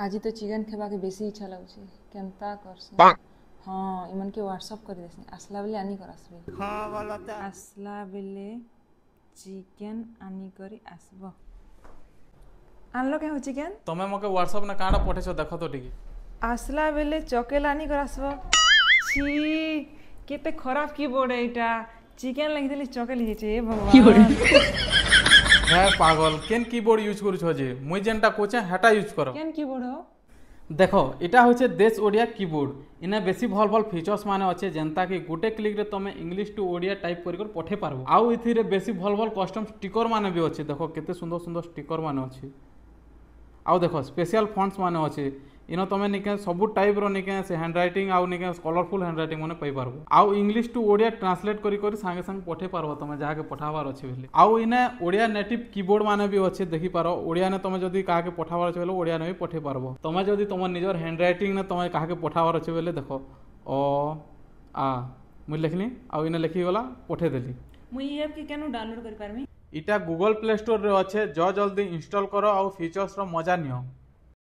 आज तो चिकन खेबा के बेसी इच्छा लगुଛି केनता करसी हाँ इमन के व्हाट्सएप कर देसी आसला बेले आनी कर आसबे हाँ वाला ता आसला बेले चिकन आनी करी आसबो आनलो के हो चिकन तमे मके व्हाट्सएप ना काडा पठेछो देखो तो ठीक आसला बेले चॉकलेट आनी कर आसबो छी केते खराब कीबोर्ड एटा चिकन लगी देली चॉकलेट हिचे भगवान है पागल केन कीबोर्ड यूज करू छ जे मुई जेनटा कोचे हेटा यूज करो केन कीबोर्ड हो देखो इटा होचे देश ओडिया कीबोर्ड इने बेसी भल भल फीचर्स माने अच्छे जेनता कि गोटे क्लिक रे तमे इंग्लिश टू ओडिया टाइप करि कर पठे पारबो आउ इथि रे बेसी भल भल कस्टम स्टिकर माने भी अच्छे देखो केते सुंदर सुंदर स्टिकर माने अच्छे आउ देखो स्पेशल फॉन्ट्स माने अच्छे इनो तमे निके सब टाइप रो निके से हैंड राइटिंग आउ निके कलरफुल हैंड राइटिंग माने पई पारबो आउ इंग्लिश टू ओडिया ट्रांसलेट करि करि संगे संग पठे पारबो तमे जाहा के पठावार अछि बेले आउ इने ओडिया नेटिव कीबोर्ड माने भी अच्छे देखि पारो ओडिया ने तमे जदी काहा के पठावार अछि बेले ओडिया ने भी पठे पारबो तमे जदी तमर निजर हैंड राइटिंग ने तमे काहा के पठावार अछि बेले देखो अ आ मुई लिखली आउ इने लिखि गला पठे देली मुई ई ऐप के केनु डाउनलोड करि पारमी इटा गूगल प्ले स्टोर रे अच्छे जो जल्दी इंस्टॉल करो आउ फीचर्स रो मजा नियो।